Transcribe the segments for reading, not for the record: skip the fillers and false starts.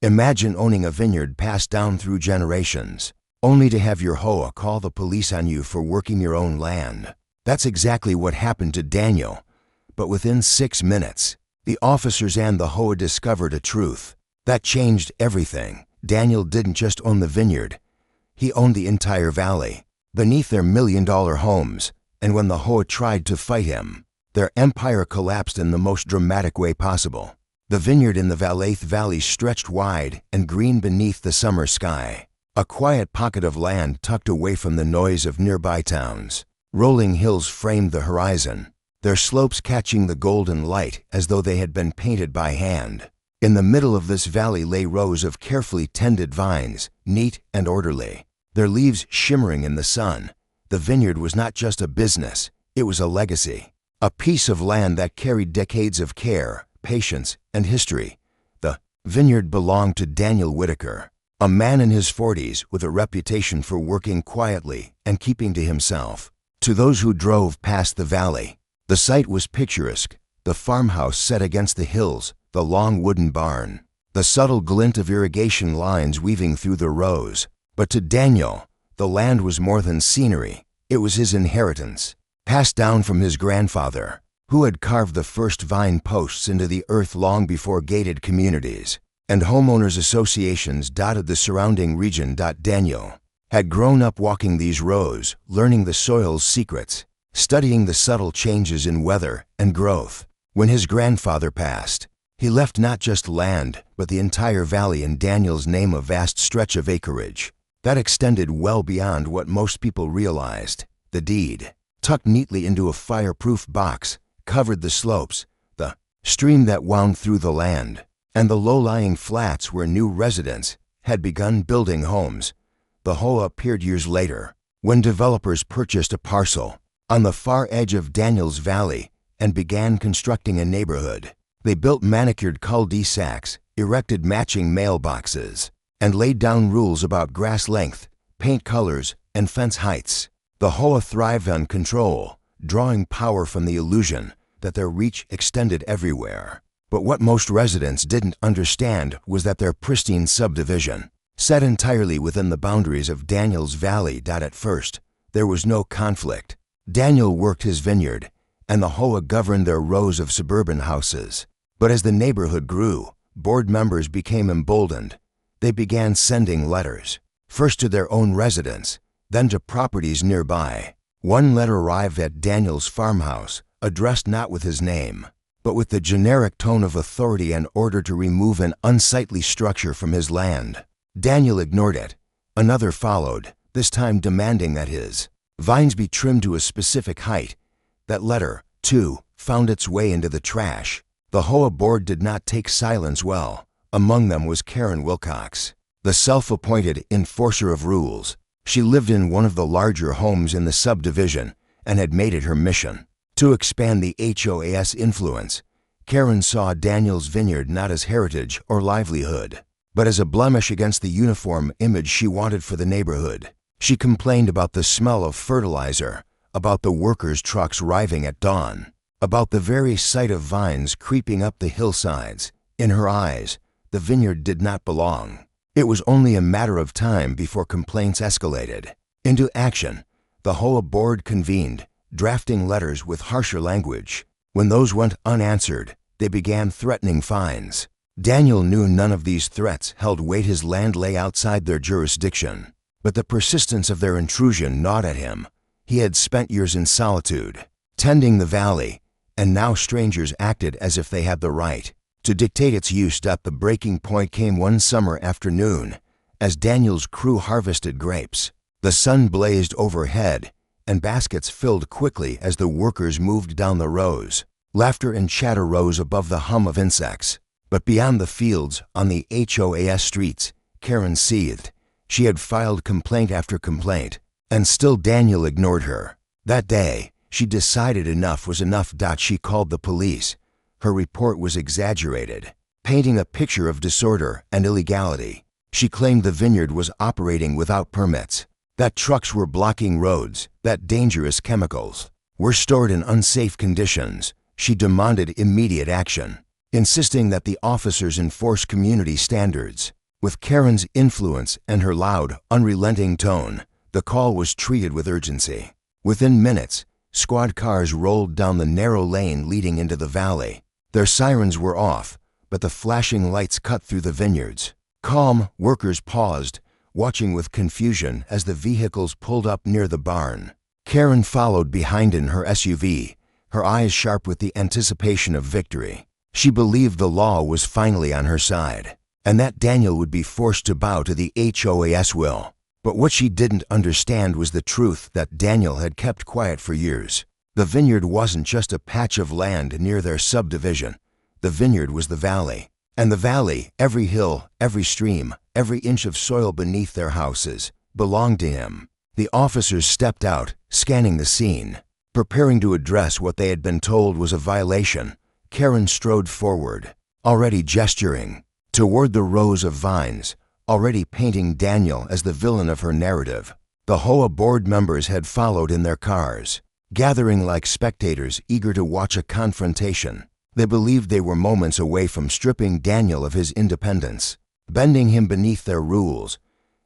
Imagine owning a vineyard passed down through generations, only to have your HOA call the police on you for working your own land. That's exactly what happened to Daniel. But within 6 minutes, the officers and the HOA discovered a truth that changed everything. Daniel didn't just own the vineyard, he owned the entire valley, beneath their million-dollar homes, and when the HOA tried to fight him, their empire collapsed in the most dramatic way possible. The vineyard in the Valaith Valley stretched wide and green beneath the summer sky, a quiet pocket of land tucked away from the noise of nearby towns. Rolling hills framed the horizon, their slopes catching the golden light as though they had been painted by hand. In the middle of this valley lay rows of carefully tended vines, neat and orderly, their leaves shimmering in the sun. The vineyard was not just a business, it was a legacy, a piece of land that carried decades of care, patience, and history. The vineyard belonged to Daniel Whitaker, a man in his 40s with a reputation for working quietly and keeping to himself. To those who drove past the valley, the sight was picturesque, the farmhouse set against the hills, the long wooden barn, the subtle glint of irrigation lines weaving through the rows. But to Daniel, the land was more than scenery. It was his inheritance, passed down from his grandfather, who had carved the first vine posts into the earth long before gated communities and homeowners associations dotted the surrounding region. Daniel had grown up walking these rows, learning the soil's secrets, studying the subtle changes in weather and growth. When his grandfather passed, he left not just land, but the entire valley in Daniel's name, a vast stretch of acreage that extended well beyond what most people realized. The deed, tucked neatly into a fireproof box, covered the slopes, the stream that wound through the land, and the low-lying flats where new residents had begun building homes. The HOA appeared years later, when developers purchased a parcel on the far edge of Daniel's valley and began constructing a neighborhood. They built manicured cul-de-sacs, erected matching mailboxes, and laid down rules about grass length, paint colors, and fence heights. The HOA thrived on control, drawing power from the illusion that their reach extended everywhere. But what most residents didn't understand was that their pristine subdivision sat entirely within the boundaries of Daniel's valley. At first, there was no conflict. Daniel worked his vineyard, and the HOA governed their rows of suburban houses. But as the neighborhood grew, board members became emboldened. They began sending letters, first to their own residents, then to properties nearby. One letter arrived at Daniel's farmhouse, addressed not with his name, but with the generic tone of authority and order to remove an unsightly structure from his land. Daniel ignored it. Another followed, this time demanding that his vines be trimmed to a specific height. That letter, too, found its way into the trash. The HOA board did not take silence well. Among them was Karen Wilcox, the self-appointed enforcer of rules. She lived in one of the larger homes in the subdivision and had made it her mission to expand the HOA's influence. Karen saw Daniel's vineyard not as heritage or livelihood, but as a blemish against the uniform image she wanted for the neighborhood. She complained about the smell of fertilizer, about the workers' trucks arriving at dawn, about the very sight of vines creeping up the hillsides. In her eyes, the vineyard did not belong. It was only a matter of time before complaints escalated into action. The HOA board convened, drafting letters with harsher language. When those went unanswered, they began threatening fines. Daniel knew none of these threats held weight. His land lay outside their jurisdiction, but the persistence of their intrusion gnawed at him. He had spent years in solitude, tending the valley, and now strangers acted as if they had the right to dictate its use. The breaking point came one summer afternoon as Daniel's crew harvested grapes. The sun blazed overhead, and baskets filled quickly as the workers moved down the rows. Laughter and chatter rose above the hum of insects. But beyond the fields, on the HOA streets, Karen seethed. She had filed complaint after complaint, and still Daniel ignored her. That day, she decided enough was enough. She called the police. Her report was exaggerated, painting a picture of disorder and illegality. She claimed the vineyard was operating without permits, that trucks were blocking roads, that dangerous chemicals were stored in unsafe conditions. She demanded immediate action. insisting that the officers enforce community standards. With Karen's influence and her loud, unrelenting tone, the call was treated with urgency. Within minutes, squad cars rolled down the narrow lane leading into the valley. Their sirens were off, but the flashing lights cut through the vineyards. Calm, workers paused, watching with confusion as the vehicles pulled up near the barn. Karen followed behind in her SUV, her eyes sharp with the anticipation of victory. She believed the law was finally on her side, and that Daniel would be forced to bow to the HOA's will. But what she didn't understand was the truth that Daniel had kept quiet for years. The vineyard wasn't just a patch of land near their subdivision. The vineyard was the valley. And the valley, every hill, every stream, every inch of soil beneath their houses, belonged to him. The officers stepped out, scanning the scene. Preparing to address what they had been told was a violation, Karen strode forward, already gesturing toward the rows of vines, already painting Daniel as the villain of her narrative. The HOA board members had followed in their cars, gathering like spectators eager to watch a confrontation. They believed they were moments away from stripping Daniel of his independence, bending him beneath their rules.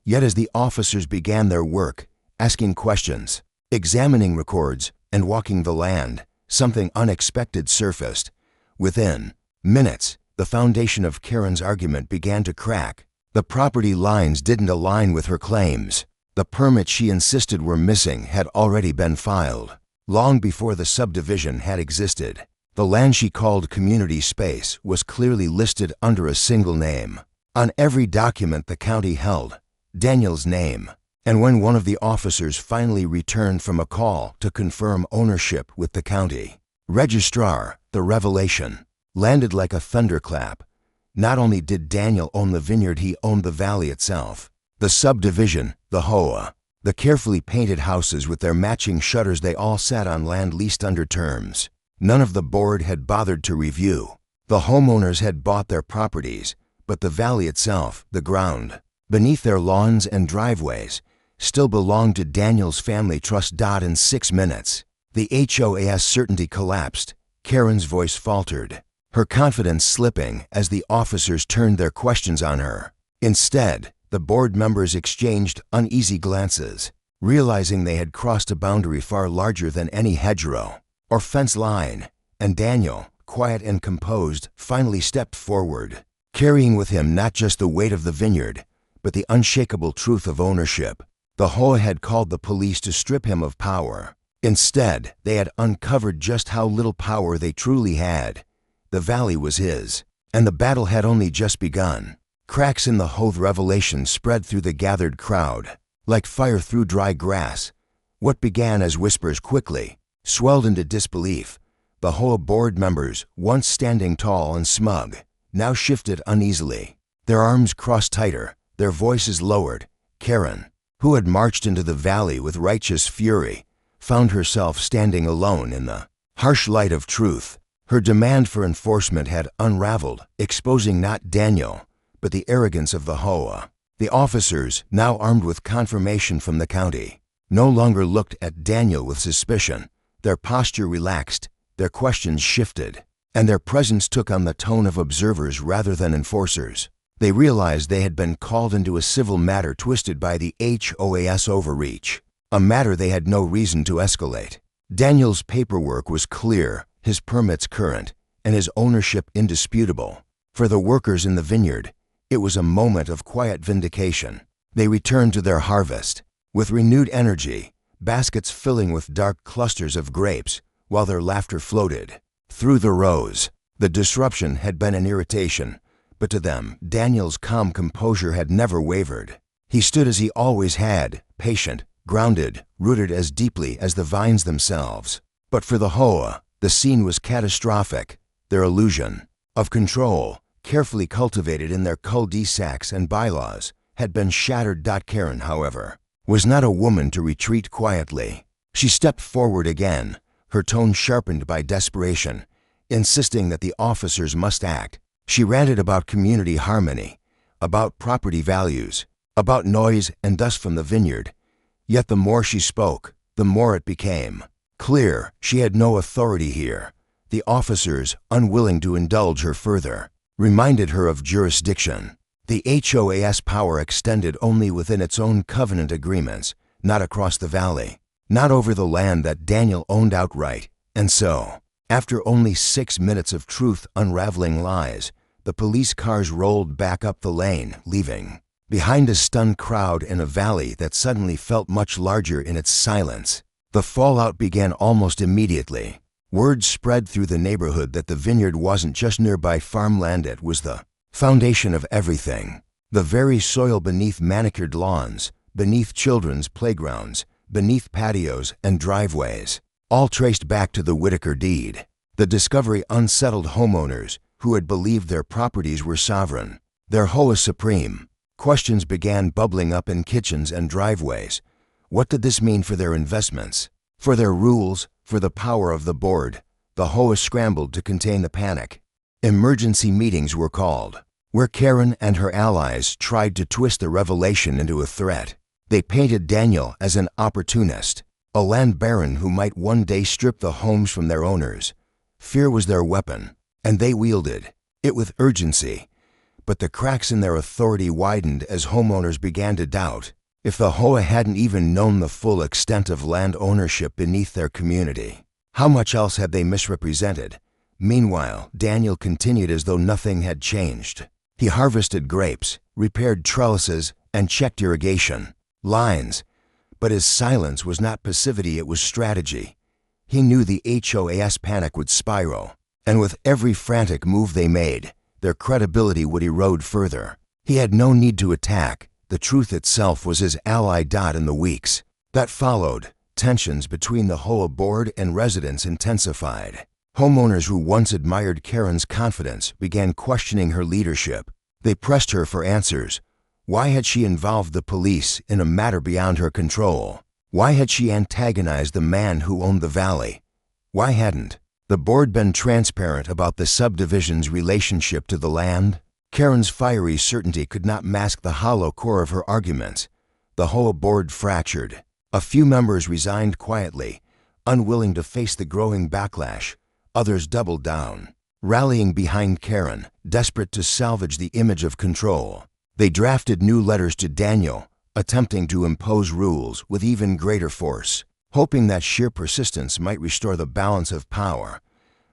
Yet as the officers began their work, asking questions, examining records, and walking the land, something unexpected surfaced. Within minutes, the foundation of Karen's argument began to crack. The property lines didn't align with her claims. The permits she insisted were missing had already been filed, long before the subdivision had existed. The land she called community space was clearly listed under a single name. On every document the county held, Daniel's name. And when one of the officers finally returned from a call to confirm ownership with the county registrar, the revelation landed like a thunderclap. Not only did Daniel own the vineyard, he owned the valley itself. The subdivision, the HOA, the carefully painted houses with their matching shutters, they all sat on land leased under terms none of the board had bothered to review. The homeowners had bought their properties, but the valley itself, the ground, beneath their lawns and driveways, still belonged to Daniel's family trust. In 6 minutes, the HOA's certainty collapsed. Karen's voice faltered, her confidence slipping as the officers turned their questions on her. Instead, the board members exchanged uneasy glances, realizing they had crossed a boundary far larger than any hedgerow or fence line, and Daniel, quiet and composed, finally stepped forward, carrying with him not just the weight of the vineyard, but the unshakable truth of ownership. The HOA had called the police to strip him of power. Instead, they had uncovered just how little power they truly had. The valley was his, and the battle had only just begun. Cracks in the HOA revelation spread through the gathered crowd, like fire through dry grass. What began as whispers quickly swelled into disbelief. The HOA board members, once standing tall and smug, now shifted uneasily, their arms crossed tighter, their voices lowered. Karen, who had marched into the valley with righteous fury, found herself standing alone in the harsh light of truth. Her demand for enforcement had unraveled, exposing not Daniel, but the arrogance of the HOA. The officers, now armed with confirmation from the county, no longer looked at Daniel with suspicion. Their posture relaxed, their questions shifted, and their presence took on the tone of observers rather than enforcers. They realized they had been called into a civil matter twisted by the HOA's overreach, a matter they had no reason to escalate. Daniel's paperwork was clear, his permits current, and his ownership indisputable. For the workers in the vineyard, it was a moment of quiet vindication. They returned to their harvest with renewed energy, baskets filling with dark clusters of grapes, while their laughter floated through the rows. The disruption had been an irritation, but to them, Daniel's calm composure had never wavered. He stood as he always had, patient, grounded, rooted as deeply as the vines themselves. But for the HOA, the scene was catastrophic. Their illusion of control, carefully cultivated in their cul-de-sacs and bylaws, had been shattered. Karen, however, was not a woman to retreat quietly. She stepped forward again, her tone sharpened by desperation, insisting that the officers must act. She ranted about community harmony, about property values, about noise and dust from the vineyard. Yet the more she spoke, the more it became clear she had no authority here, The officers, unwilling to indulge her further, reminded her of jurisdiction. The HOA's power extended only within its own covenant agreements, not across the valley, not over the land that Daniel owned outright. And so, after only 6 minutes of truth unraveling lies, the police cars rolled back up the lane, leaving behind a stunned crowd in a valley that suddenly felt much larger in its silence. The fallout began almost immediately. Word spread through the neighborhood that the Vineyard wasn't just nearby farmland, it was the foundation of everything. The very soil beneath manicured lawns, beneath children's playgrounds, beneath patios and driveways, all traced back to the Whitaker deed. The discovery unsettled homeowners who had believed their properties were sovereign, their HOA supreme. Questions began bubbling up in kitchens and driveways. What did this mean for their investments, for their rules, for the power of the board? The HOA scrambled to contain the panic. Emergency meetings were called, where Karen and her allies tried to twist the revelation into a threat. They painted Daniel as an opportunist, a land baron who might one day strip the homes from their owners. Fear was their weapon, and they wielded it with urgency. But the cracks in their authority widened as homeowners began to doubt if the HOA hadn't even known the full extent of land ownership beneath their community. How much else had they misrepresented? Meanwhile, Daniel continued as though nothing had changed. He harvested grapes, repaired trellises, and checked irrigation lines. But his silence was not passivity, it was strategy. He knew the HOA's panic would spiral, and with every frantic move they made, their credibility would erode further. He had no need to attack. The truth itself was his ally. In the weeks that followed, tensions between the HOA board and residents intensified. Homeowners who once admired Karen's confidence began questioning her leadership. They pressed her for answers. Why had she involved the police in a matter beyond her control? Why had she antagonized the man who owned the valley? Why hadn't the board been transparent about the subdivision's relationship to the land? Karen's fiery certainty could not mask the hollow core of her arguments. The HOA board fractured. A few members resigned quietly, unwilling to face the growing backlash. Others doubled down, rallying behind Karen, desperate to salvage the image of control. They drafted new letters to Daniel, attempting to impose rules with even greater force, hoping that sheer persistence might restore the balance of power.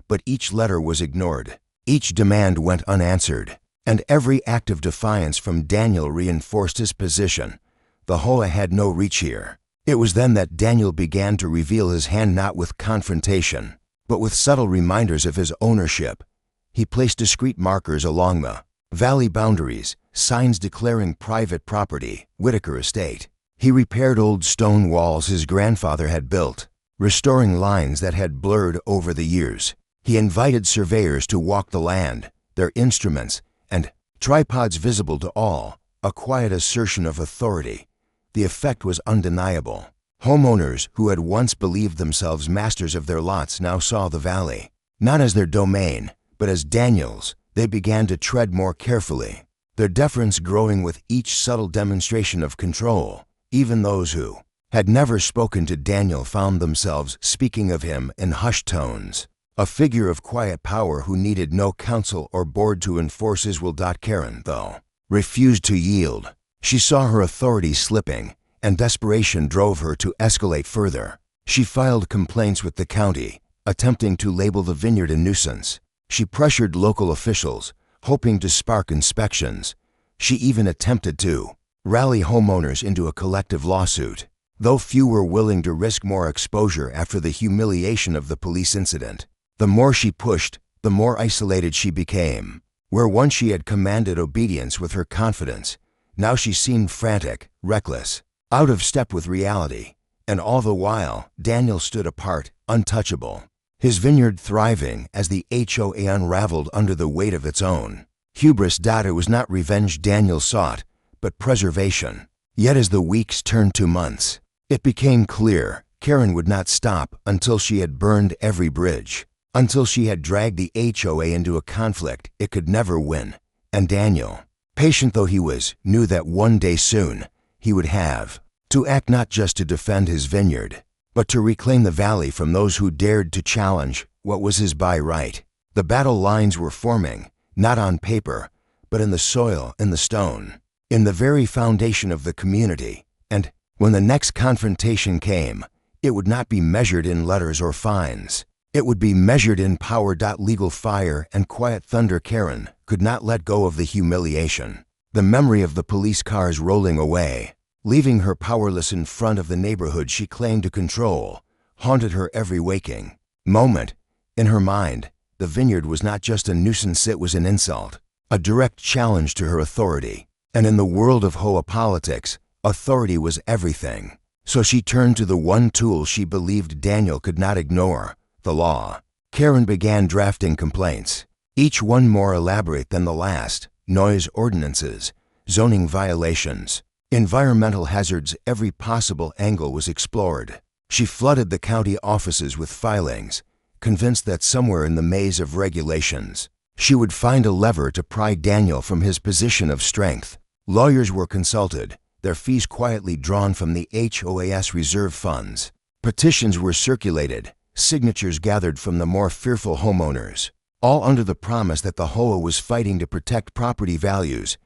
But each letter was ignored. Each demand went unanswered, and every act of defiance from Daniel reinforced his position. The HOA had no reach here. It was then that Daniel began to reveal his hand, not with confrontation, but with subtle reminders of his ownership. He placed discreet markers along the valley boundaries, signs declaring private property, Whitaker Estate. He repaired old stone walls his grandfather had built, restoring lines that had blurred over the years. He invited surveyors to walk the land, their instruments and tripods visible to all, a quiet assertion of authority. The effect was undeniable. Homeowners who had once believed themselves masters of their lots now saw the valley, not as their domain, but as Daniel's. They began to tread more carefully, their deference growing with each subtle demonstration of control. Even those who had never spoken to Daniel found themselves speaking of him in hushed tones, a figure of quiet power who needed no council or board to enforce his will. Karen, though, refused to yield. She saw her authority slipping, and desperation drove her to escalate further. She filed complaints with the county, attempting to label the Vineyard a nuisance. She pressured local officials, hoping to spark inspections. She even attempted to rally homeowners into a collective lawsuit, though few were willing to risk more exposure after the humiliation of the police incident. The more she pushed, the more isolated she became. Where once she had commanded obedience with her confidence, now she seemed frantic, reckless, out of step with reality. And all the while, Daniel stood apart, untouchable, his vineyard thriving as the HOA unraveled under the weight of its own hubris. It was not revenge Daniel sought, but preservation. Yet as the weeks turned to months, it became clear Karen would not stop until she had burned every bridge, until she had dragged the HOA into a conflict it could never win. And Daniel, patient though he was, knew that one day soon he would have to act, not just to defend his vineyard, but to reclaim the valley from those who dared to challenge what was his by right. The battle lines were forming, not on paper, but in the soil, in the stone, in the very foundation of the community. And when the next confrontation came, it would not be measured in letters or fines. It would be measured in power. Legal fire and quiet thunder. Karen could not let go of the humiliation. The memory of the police cars rolling away, leaving her powerless in front of the neighborhood she claimed to control, haunted her every waking moment. In her mind, the Vineyard was not just a nuisance, it was an insult, a direct challenge to her authority. And in the world of HOA politics, authority was everything. So she turned to the one tool she believed Daniel could not ignore, the law. Karen began drafting complaints, each one more elaborate than the last. Noise ordinances, zoning violations, environmental hazards. Every possible angle was explored. She flooded the county offices with filings, convinced that somewhere in the maze of regulations, she would find a lever to pry Daniel from his position of strength. Lawyers were consulted, their fees quietly drawn from the HOA's reserve funds. Petitions were circulated, signatures gathered from the more fearful homeowners, all under the promise that the HOA was fighting to protect property values.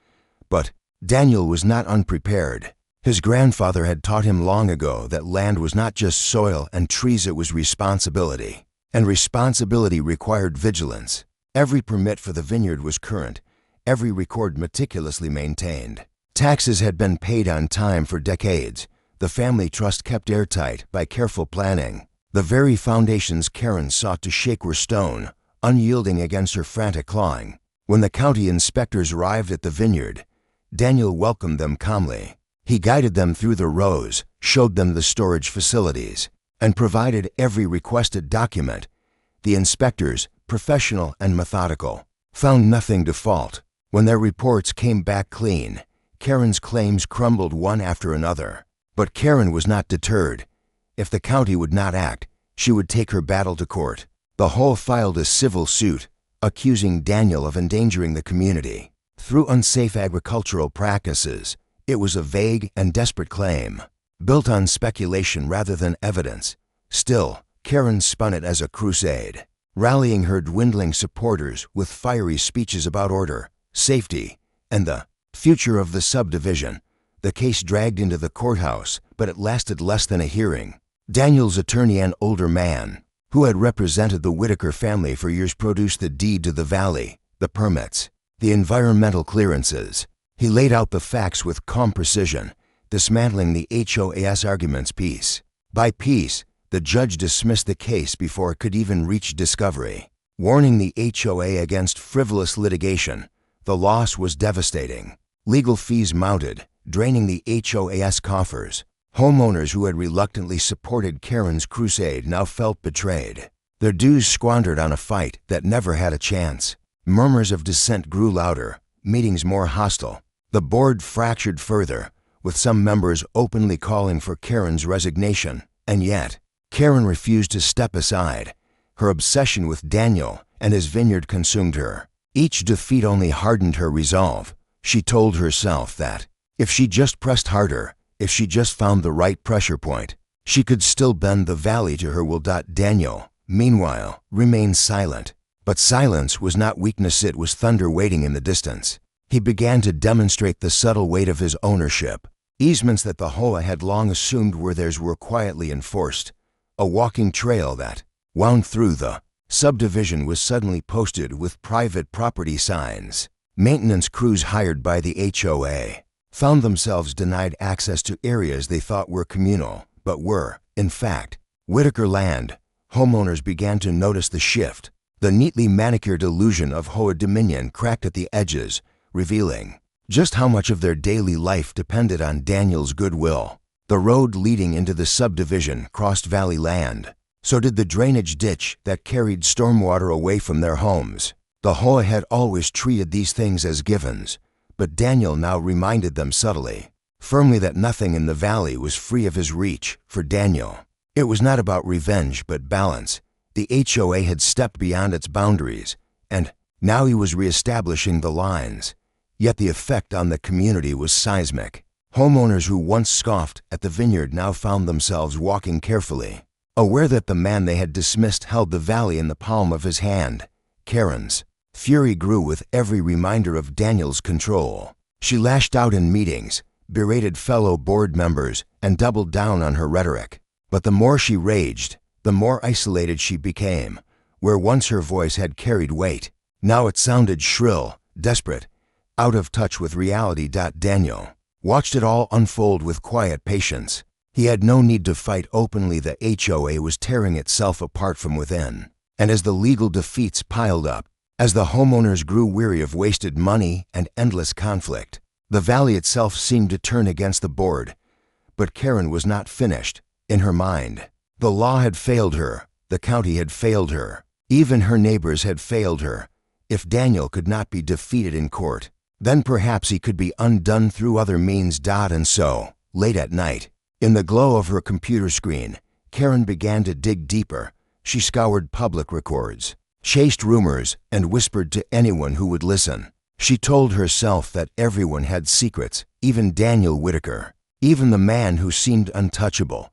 But Daniel was not unprepared. His grandfather had taught him long ago that land was not just soil and trees, it was responsibility. And responsibility required vigilance. Every permit for the Vineyard was current, every record meticulously maintained. Taxes had been paid on time for decades, the family trust kept airtight by careful planning. The very foundations Karen sought to shake were stone, unyielding against her frantic clawing. When the county inspectors arrived at the Vineyard, Daniel welcomed them calmly. He guided them through the rows, showed them the storage facilities, and provided every requested document. The inspectors, professional and methodical, found nothing to fault. When their reports came back clean, Karen's claims crumbled one after another. But Karen was not deterred. If the county would not act, she would take her battle to court. The HOA filed a civil suit, accusing Daniel of endangering the community through unsafe agricultural practices. It was a vague and desperate claim, built on speculation rather than evidence. Still, Karen spun it as a crusade, rallying her dwindling supporters with fiery speeches about order, safety, and the future of the subdivision. The case dragged into the courthouse, but it lasted less than a hearing. Daniel's attorney, an older man who had represented the Whitaker family for years, produced the deed to the valley, the permits, the environmental clearances. He laid out the facts with calm precision, dismantling the HOA's arguments piece by piece. The judge dismissed the case before it could even reach discovery, warning the HOA against frivolous litigation. The loss was devastating. Legal fees mounted, draining the HOA's coffers. Homeowners who had reluctantly supported Karen's crusade now felt betrayed, their dues squandered on a fight that never had a chance. Murmurs of dissent grew louder, meetings more hostile. The board fractured further, with some members openly calling for Karen's resignation. And yet, Karen refused to step aside. Her obsession with Daniel and his Vineyard consumed her. Each defeat only hardened her resolve. She told herself that if she just pressed harder, if she just found the right pressure point, she could still bend the valley to her will. Daniel, meanwhile, remained silent. But silence was not weakness, it was thunder waiting in the distance. He began to demonstrate the subtle weight of his ownership. Easements that the HOA had long assumed were theirs were quietly enforced. A walking trail that wound through the subdivision was suddenly posted with private property signs. Maintenance crews hired by the HOA found themselves denied access to areas they thought were communal, but were, in fact, Whitaker land. Homeowners began to notice the shift. The neatly manicured illusion of HOA dominion cracked at the edges, revealing just how much of their daily life depended on Daniel's goodwill. The road leading into the subdivision crossed valley land. So did the drainage ditch that carried stormwater away from their homes. The HOA had always treated these things as givens, but Daniel now reminded them subtly, firmly, that nothing in the valley was free of his reach. For Daniel, it was not about revenge but balance. The HOA had stepped beyond its boundaries, and now he was reestablishing the lines. Yet the effect on the community was seismic. Homeowners who once scoffed at the Vineyard now found themselves walking carefully, aware that the man they had dismissed held the valley in the palm of his hand. Karen's fury grew with every reminder of Daniel's control. She lashed out in meetings, berated fellow board members, and doubled down on her rhetoric. But the more she raged, the more isolated she became. Where once her voice had carried weight, now it sounded shrill, desperate, out of touch with reality. Daniel watched it all unfold with quiet patience. He had no need to fight openly. The HOA was tearing itself apart from within. And as the legal defeats piled up, as the homeowners grew weary of wasted money and endless conflict, the valley itself seemed to turn against the board. But Karen was not finished. In her mind, the law had failed her, the county had failed her, even her neighbors had failed her. If Daniel could not be defeated in court, then perhaps he could be undone through other means. And so, late at night, in the glow of her computer screen, Karen began to dig deeper. She scoured public records, chased rumors, and whispered to anyone who would listen. She told herself that everyone had secrets, even Daniel Whitaker, even the man who seemed untouchable.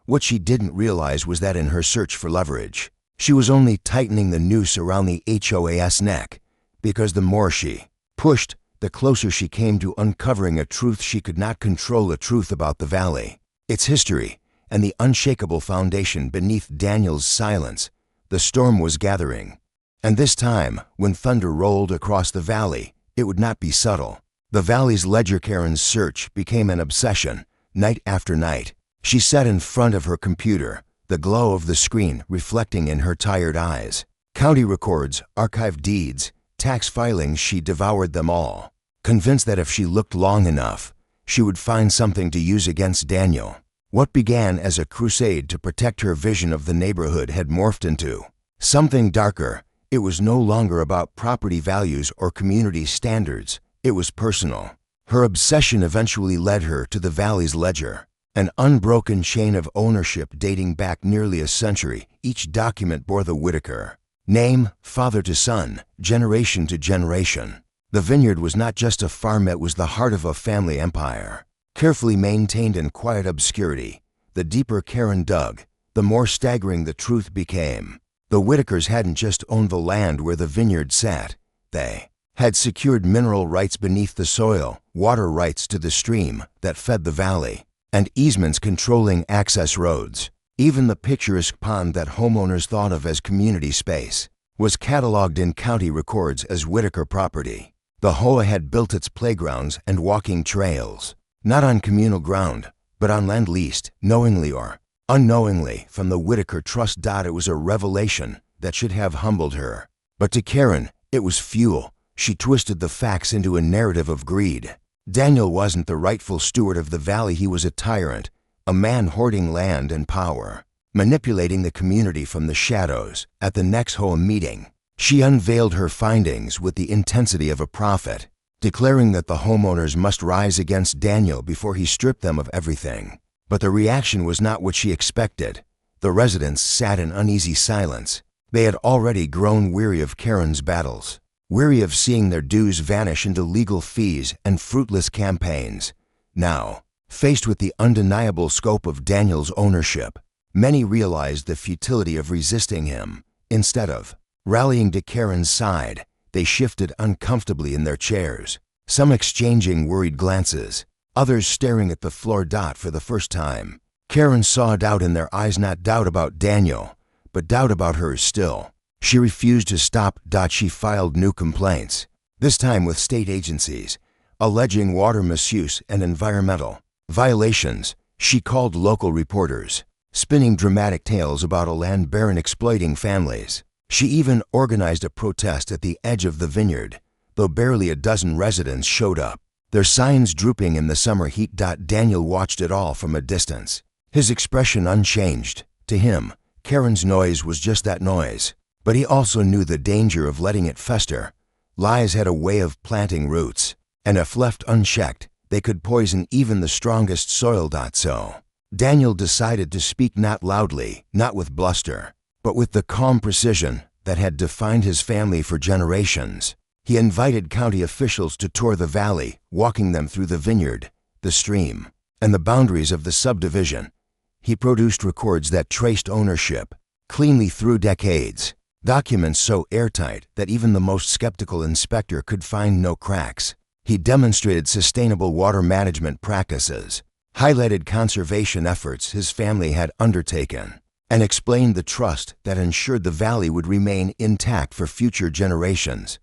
What she didn't realize was that in her search for leverage, she was only tightening the noose around the HOA's neck, because the more she pushed, the closer she came to uncovering a truth she could not control, a truth about the valley, its history, and the unshakable foundation beneath Daniel's silence. The storm was gathering. And this time, when thunder rolled across the valley, it would not be subtle. The valley's ledger. Karen's search became an obsession. Night after night, she sat in front of her computer, the glow of the screen reflecting in her tired eyes. County records, archived deeds, tax filings, she devoured them all, convinced that if she looked long enough, she would find something to use against Daniel. What began as a crusade to protect her vision of the neighborhood had morphed into something darker. It was no longer about property values or community standards. It was personal. Her obsession eventually led her to the valley's ledger, an unbroken chain of ownership dating back nearly a century. Each document bore the Whitaker name, father to son, generation to generation. The Vineyard was not just a farm, it was the heart of a family empire, carefully maintained in quiet obscurity. The deeper Karen dug, the more staggering the truth became. The Whitakers hadn't just owned the land where the Vineyard sat. They had secured mineral rights beneath the soil, water rights to the stream that fed the valley, and easements controlling access roads. Even the picturesque pond that homeowners thought of as community space was cataloged in county records as Whitaker property. The HOA had built its playgrounds and walking trails, not on communal ground, but on land leased, knowingly or unknowingly, from the Whitaker Trust. It was a revelation that should have humbled her. But to Karen, it was fuel. She twisted the facts into a narrative of greed. Daniel wasn't the rightful steward of the valley. He was a tyrant, a man hoarding land and power, manipulating the community from the shadows. At the next HOA meeting, she unveiled her findings with the intensity of a prophet, declaring that the homeowners must rise against Daniel before he stripped them of everything. But the reaction was not what she expected. The residents sat in uneasy silence. They had already grown weary of Karen's battles, weary of seeing their dues vanish into legal fees and fruitless campaigns. Now, faced with the undeniable scope of Daniel's ownership, many realized the futility of resisting him. Instead of rallying to Karen's side, they shifted uncomfortably in their chairs, some exchanging worried glances, others staring at the floor. For the first time, Karen saw doubt in their eyes, not doubt about Daniel, but doubt about her still. She refused to stop. She filed new complaints, this time with state agencies, alleging water misuse and environmental violations. She called local reporters, spinning dramatic tales about a land baron exploiting families. She even organized a protest at the edge of the Vineyard, though barely a dozen residents showed up, their signs drooping in the summer heat. Daniel watched it all from a distance, his expression unchanged. To him, Karen's noise was just that noise, but he also knew the danger of letting it fester. Lies had a way of planting roots, and if left unchecked, they could poison even the strongest soil. So, Daniel decided to speak, not loudly, not with bluster, but with the calm precision that had defined his family for generations. He invited county officials to tour the valley, walking them through the Vineyard, the stream, and the boundaries of the subdivision. He produced records that traced ownership cleanly through decades, documents so airtight that even the most skeptical inspector could find no cracks. He demonstrated sustainable water management practices, highlighted conservation efforts his family had undertaken, and explained the trust that ensured the valley would remain intact for future generations.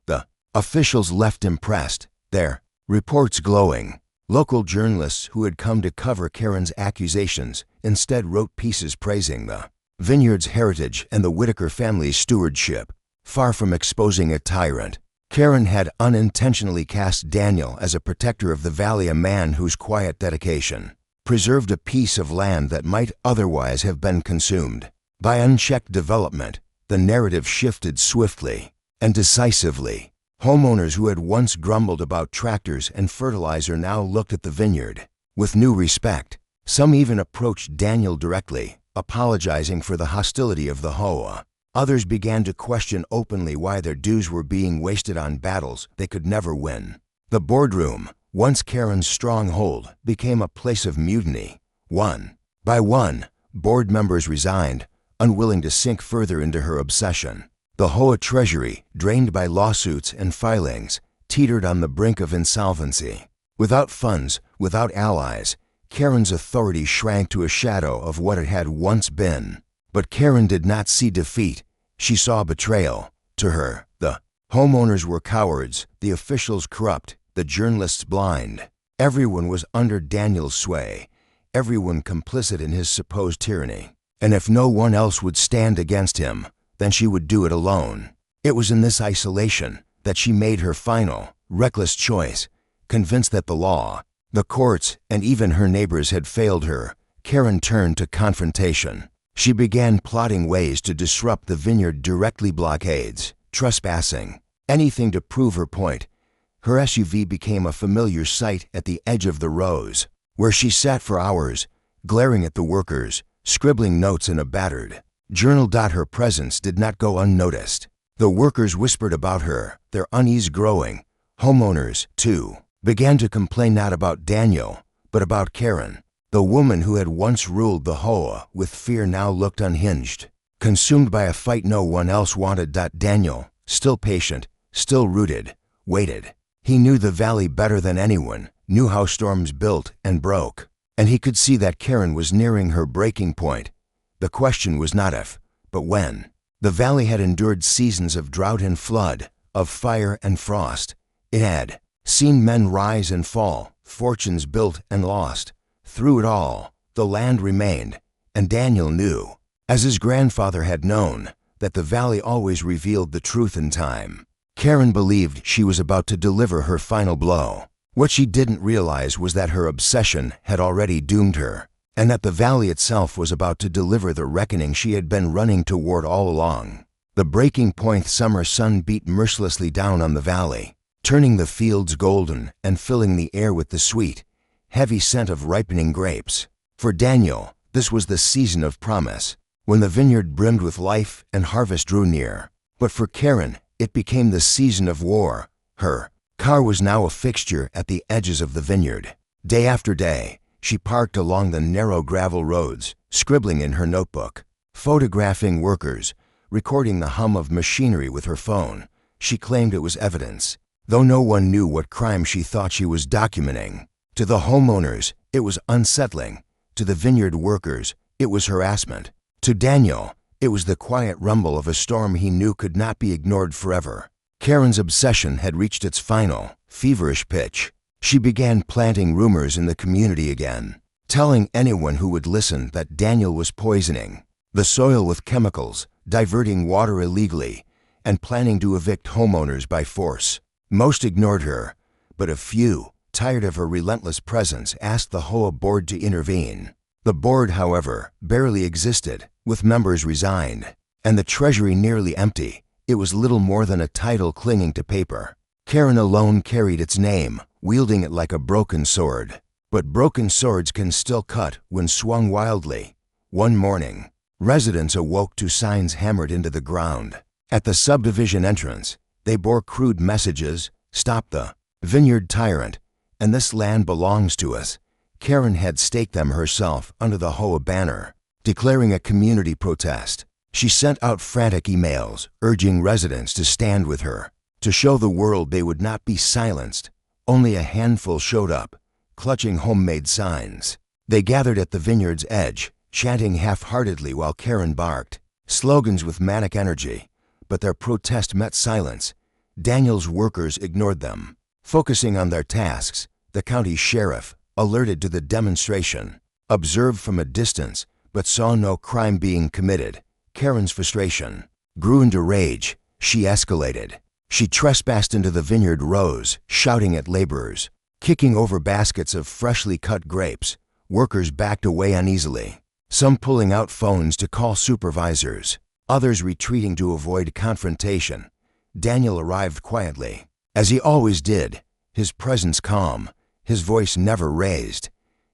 The officials left impressed, their reports glowing. Local journalists who had come to cover Karen's accusations instead wrote pieces praising the Vineyard's heritage and the Whitaker family's stewardship. Far from exposing a tyrant, Karen had unintentionally cast Daniel as a protector of the valley, a man whose quiet dedication preserved a piece of land that might otherwise have been consumed by unchecked development. The narrative shifted swiftly and decisively. Homeowners who had once grumbled about tractors and fertilizer now looked at the vineyard with new respect. Some even approached Daniel directly, apologizing for the hostility of the HOA. Others began to question openly why their dues were being wasted on battles they could never win. The boardroom, once Karen's stronghold, became a place of mutiny. One by one, board members resigned, unwilling to sink further into her obsession. The HOA treasury, drained by lawsuits and filings, teetered on the brink of insolvency. Without funds, without allies, Karen's authority shrank to a shadow of what it had once been. But Karen did not see defeat. She saw betrayal. To her, the homeowners were cowards, the officials corrupt, the journalists blind. Everyone was under Daniel's sway, everyone complicit in his supposed tyranny. And if no one else would stand against him, then she would do it alone. It was in this isolation that she made her final, reckless choice. Convinced that the law, the courts, and even her neighbors had failed her, Karen turned to confrontation. She began plotting ways to disrupt the vineyard, directly blockades, trespassing, anything to prove her point. Her SUV became a familiar sight at the edge of the rows, where she sat for hours, glaring at the workers, scribbling notes in a battered journal. Her presence did not go unnoticed. The workers whispered about her, their unease growing. Homeowners, too, began to complain not about Daniel, but about Karen. The woman who had once ruled the HOA with fear now looked unhinged, consumed by a fight no one else wanted. Daniel, still patient, still rooted, waited. He knew the valley better than anyone, knew how storms built and broke, and he could see that Karen was nearing her breaking point. The question was not if, but when. The valley had endured seasons of drought and flood, of fire and frost. It had seen men rise and fall, fortunes built and lost. Through it all, the land remained, and Daniel knew, as his grandfather had known, that the valley always revealed the truth in time. Karen believed she was about to deliver her final blow. What she didn't realize was that her obsession had already doomed her, and that the valley itself was about to deliver the reckoning she had been running toward all along. The breaking point summer sun beat mercilessly down on the valley, turning the fields golden and filling the air with the sweet, heavy scent of ripening grapes. For Daniel, this was the season of promise, when the vineyard brimmed with life and harvest drew near. But for Karen, it became the season of war. Her car was now a fixture at the edges of the vineyard. Day after day, she parked along the narrow gravel roads, scribbling in her notebook, photographing workers, recording the hum of machinery with her phone. She claimed it was evidence, though no one knew what crime she thought she was documenting. To the homeowners, it was unsettling. To the vineyard workers, it was harassment. To Daniel, it was the quiet rumble of a storm he knew could not be ignored forever. Karen's obsession had reached its final, feverish pitch. She began planting rumors in the community again, telling anyone who would listen that Daniel was poisoning the soil with chemicals, diverting water illegally, and planning to evict homeowners by force. Most ignored her, but a few, tired of her relentless presence, asked the HOA board to intervene. The board, however, barely existed, with members resigned, and the treasury nearly empty. It was little more than a title clinging to paper. Karen alone carried its name, wielding it like a broken sword. But broken swords can still cut when swung wildly. One morning, residents awoke to signs hammered into the ground. At the subdivision entrance, they bore crude messages: "Stop the vineyard tyrant," and "This land belongs to us." Karen had staked them herself under the HOA banner, declaring a community protest. She sent out frantic emails, urging residents to stand with her, to show the world they would not be silenced. Only a handful showed up, clutching homemade signs. They gathered at the vineyard's edge, chanting half-heartedly while Karen barked, slogans with manic energy, but their protest met silence. Daniel's workers ignored them. Focusing on their tasks, the county sheriff, alerted to the demonstration, observed from a distance but saw no crime being committed. Karen's frustration grew into rage. She escalated. She trespassed into the vineyard rows, shouting at laborers, kicking over baskets of freshly cut grapes. Workers backed away uneasily, some pulling out phones to call supervisors, others retreating to avoid confrontation. Daniel arrived quietly, as he always did, his presence calm, his voice never raised.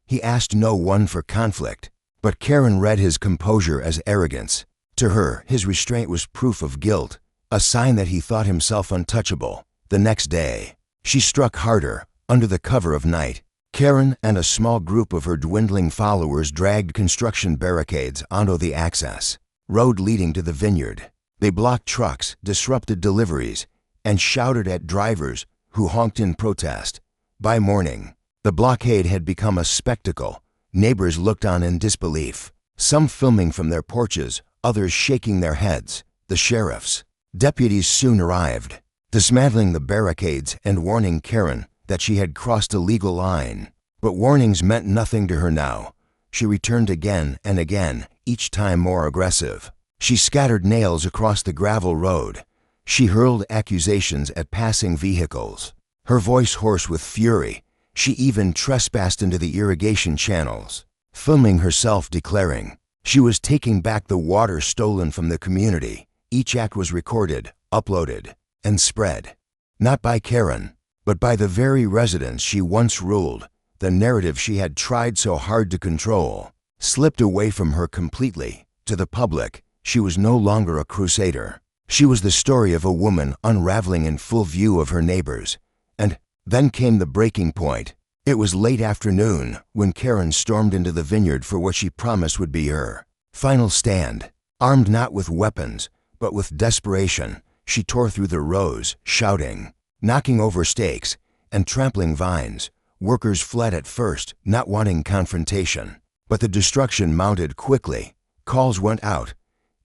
He asked no one for conflict, but Karen read his composure as arrogance. To her, his restraint was proof of guilt, a sign that he thought himself untouchable. The next day, she struck harder, under the cover of night. Karen and a small group of her dwindling followers dragged construction barricades onto the access road leading to the vineyard. They blocked trucks, disrupted deliveries, and shouted at drivers who honked in protest. By morning, the blockade had become a spectacle. Neighbors looked on in disbelief, some filming from their porches, others shaking their heads. The sheriff's deputies soon arrived, dismantling the barricades and warning Karen that she had crossed a legal line. But warnings meant nothing to her now. She returned again and again, each time more aggressive. She scattered nails across the gravel road. She hurled accusations at passing vehicles, her voice hoarse with fury. She even trespassed into the irrigation channels, filming herself declaring she was taking back the water stolen from the community. Each act was recorded, uploaded, and spread, not by Karen, but by the very residents she once ruled. The narrative she had tried so hard to control slipped away from her completely. To the public, she was no longer a crusader. She was the story of a woman unraveling in full view of her neighbors. And then came the breaking point. It was late afternoon when Karen stormed into the vineyard for what she promised would be her final stand. Armed not with weapons, but with desperation, she tore through the rows, shouting, knocking over stakes, and trampling vines. Workers fled at first, not wanting confrontation. But the destruction mounted quickly. Calls went out.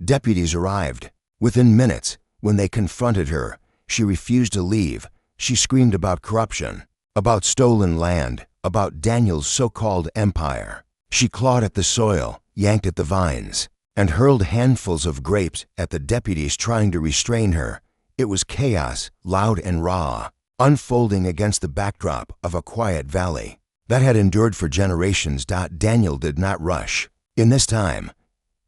Deputies arrived. Within minutes, when they confronted her, she refused to leave. She screamed about corruption, about stolen land, about Daniel's so-called empire. She clawed at the soil, yanked at the vines, and hurled handfuls of grapes at the deputies trying to restrain her. It was chaos, loud and raw, unfolding against the backdrop of a quiet valley that had endured for generations. Daniel did not rush. In this time,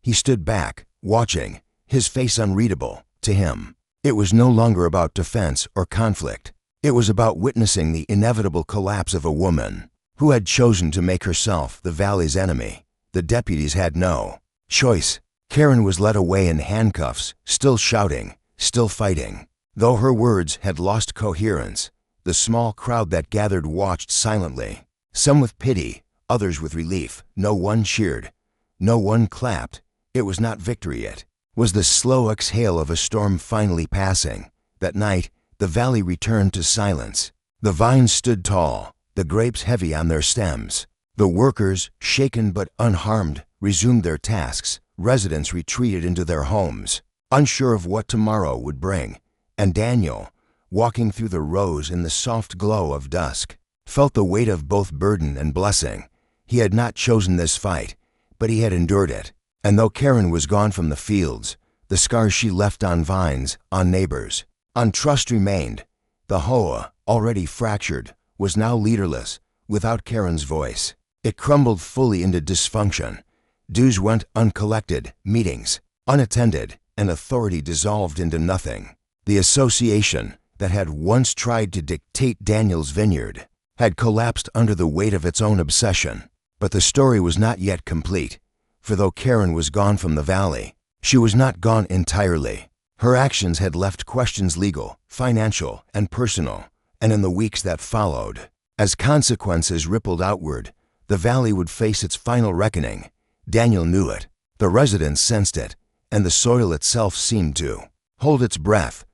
he stood back, watching, his face unreadable. To him, it was no longer about defense or conflict. It was about witnessing the inevitable collapse of a woman who had chosen to make herself the valley's enemy. The deputies had no choice. Karen was led away in handcuffs, still shouting, still fighting. Though her words had lost coherence, the small crowd that gathered watched silently, some with pity, others with relief. No one cheered, no one clapped. It was not victory yet. Was the slow exhale of a storm finally passing. That night, the valley returned to silence. The vines stood tall, the grapes heavy on their stems. The workers, shaken but unharmed, resumed their tasks. Residents retreated into their homes, unsure of what tomorrow would bring. And Daniel, walking through the rows in the soft glow of dusk, felt the weight of both burden and blessing. He had not chosen this fight, but he had endured it. And though Karen was gone from the fields, the scars she left on vines, on neighbors, on trust remained. The HOA, already fractured, was now leaderless, without Karen's voice. It crumbled fully into dysfunction. Dues went uncollected, meetings unattended, and authority dissolved into nothing. The association that had once tried to dictate Daniel's vineyard had collapsed under the weight of its own obsession. But the story was not yet complete, for though Karen was gone from the valley, she was not gone entirely. Her actions had left questions legal, financial, and personal, and in the weeks that followed, as consequences rippled outward, The valley would face its final reckoning. Daniel knew it. The residents sensed it, and the soil itself seemed to hold its breath,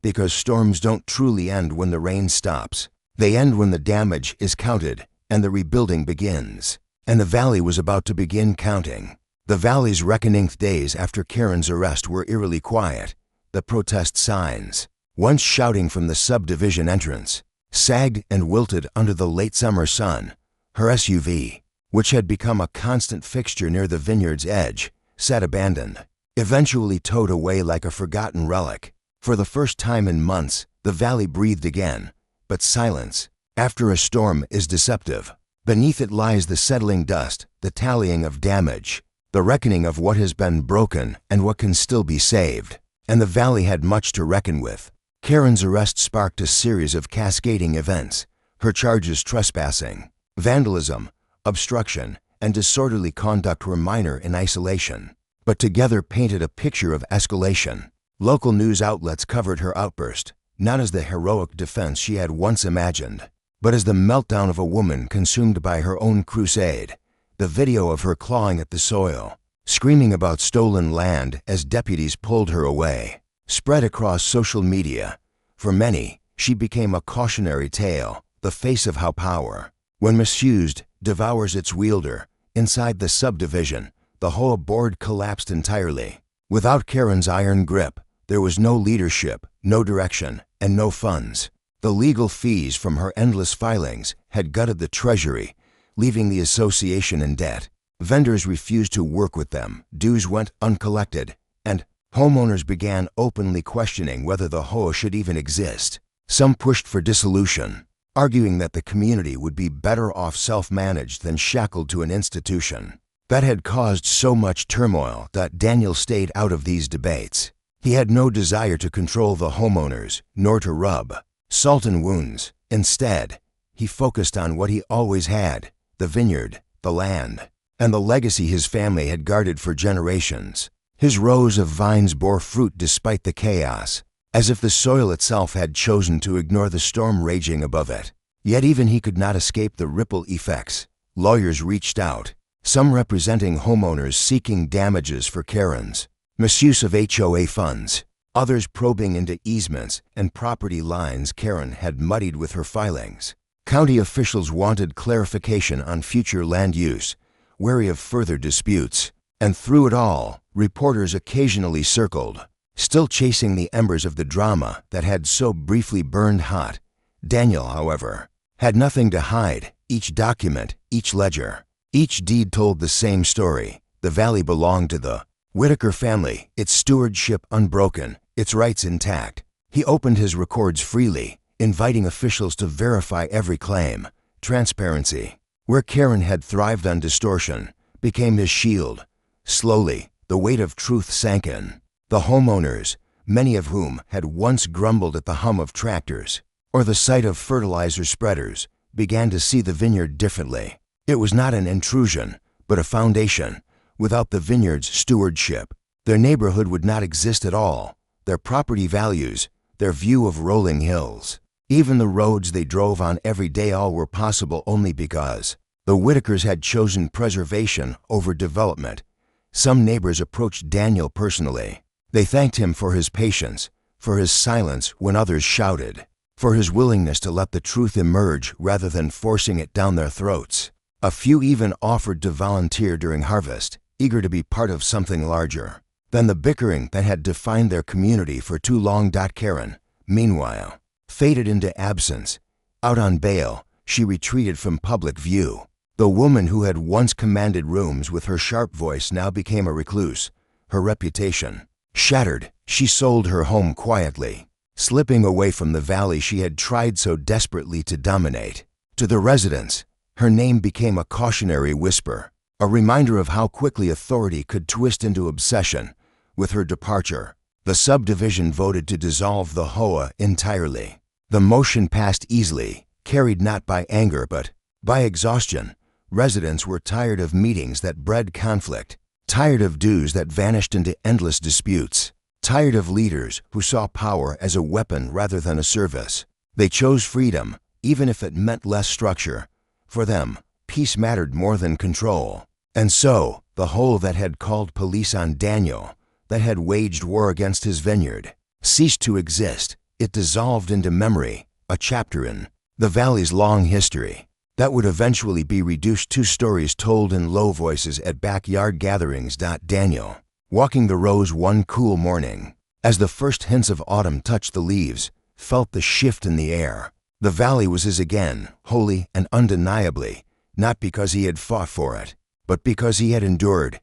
because storms don't truly end when the rain stops. They end when the damage is counted and the rebuilding begins. And the valley was about to begin counting. The valley's reckoning days after Karen's arrest were eerily quiet. The protest signs, once shouting from the subdivision entrance, sagged and wilted under the late summer sun. Her SUV, which had become a constant fixture near the vineyard's edge, sat abandoned, eventually towed away like a forgotten relic. For the first time in months, the valley breathed again. But silence, after a storm, is deceptive. Beneath it lies the settling dust, the tallying of damage, the reckoning of what has been broken and what can still be saved. And the valley had much to reckon with. Karen's arrest sparked a series of cascading events. Her charges trespassing, vandalism, obstruction, and disorderly conduct were minor in isolation, but together painted a picture of escalation. Local news outlets covered her outburst, not as the heroic defense she had once imagined, but as the meltdown of a woman consumed by her own crusade. The video of her clawing at the soil, screaming about stolen land as deputies pulled her away, spread across social media. For many, she became a cautionary tale, the face of how power, when misused, devours its wielder. Inside the subdivision, the HOA board collapsed entirely. Without Karen's iron grip, there was no leadership, no direction, and no funds. The legal fees from her endless filings had gutted the treasury, leaving the association in debt. Vendors refused to work with them, dues went uncollected, and homeowners began openly questioning whether the HOA should even exist. Some pushed for dissolution, arguing that the community would be better off self-managed than shackled to an institution. That had caused so much turmoil that Daniel stayed out of these debates. He had no desire to control the homeowners, nor to rub salt in wounds. Instead, he focused on what he always had: the vineyard, the land, and the legacy his family had guarded for generations. His rows of vines bore fruit despite the chaos, as if the soil itself had chosen to ignore the storm raging above it. Yet even he could not escape the ripple effects. Lawyers reached out, some representing homeowners seeking damages for Karen's misuse of HOA funds, others probing into easements and property lines Karen had muddied with her filings. County officials wanted clarification on future land use, wary of further disputes. And through it all, reporters occasionally circled, still chasing the embers of the drama that had so briefly burned hot. Daniel, however, had nothing to hide. Each document, each ledger, each deed told the same story. The valley belonged to the Whitaker family, its stewardship unbroken, its rights intact. He opened his records freely, inviting officials to verify every claim. Transparency, where Karen had thrived on distortion, became his shield. Slowly, the weight of truth sank in. The homeowners, many of whom had once grumbled at the hum of tractors or the sight of fertilizer spreaders, began to see the vineyard differently. It was not an intrusion, but a foundation. Without the vineyard's stewardship, their neighborhood would not exist at all. Their property values, their view of rolling hills, even the roads they drove on every day, all were possible only because the Whitakers had chosen preservation over development. Some neighbors approached Daniel personally. They thanked him for his patience, for his silence when others shouted, for his willingness to let the truth emerge rather than forcing it down their throats. A few even offered to volunteer during harvest, eager to be part of something larger than the bickering that had defined their community for too long. Karen, meanwhile, faded into absence. Out on bail, she retreated from public view. The woman who had once commanded rooms with her sharp voice now became a recluse. Her reputation shattered, she sold her home quietly, slipping away from the valley she had tried so desperately to dominate. To the residents, her name became a cautionary whisper, a reminder of how quickly authority could twist into obsession. With her departure, the subdivision voted to dissolve the HOA entirely. The motion passed easily, carried not by anger but by exhaustion. Residents were tired of meetings that bred conflict, tired of dues that vanished into endless disputes, tired of leaders who saw power as a weapon rather than a service. They chose freedom, even if it meant less structure. For them, peace mattered more than control. And so, the hole that had called police on Daniel, that had waged war against his vineyard, ceased to exist. It dissolved into memory, a chapter in the valley's long history that would eventually be reduced to stories told in low voices at backyard gatherings. Daniel, walking the rows one cool morning, as the first hints of autumn touched the leaves, felt the shift in the air. The valley was his again, wholly and undeniably, not because he had fought for it, but because he had endured.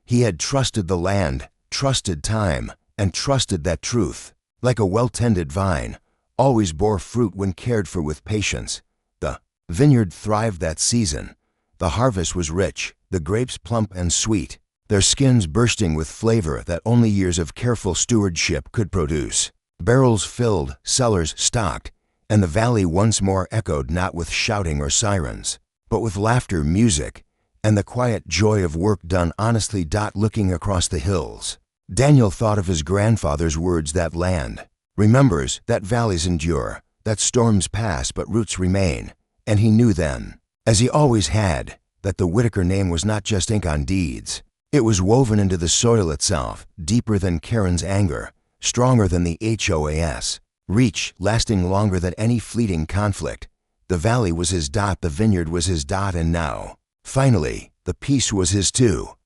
He had trusted the land, trusted time, and trusted that truth, like a well-tended vine, always bore fruit when cared for with patience. The vineyard thrived that season. The harvest was rich, the grapes plump and sweet, their skins bursting with flavor that only years of careful stewardship could produce. Barrels filled, cellars stocked, and the valley once more echoed not with shouting or sirens, but with laughter, music, and the quiet joy of work done honestly. Looking across the hills, Daniel thought of his grandfather's words: that land remembers, that valleys endure, that storms pass but roots remain. And he knew then, as he always had, that the Whitaker name was not just ink on deeds. It was woven into the soil itself, deeper than Karen's anger, stronger than the HOA's reach, lasting longer than any fleeting conflict. The valley was his. The vineyard was his. And now, finally, the peace was his too.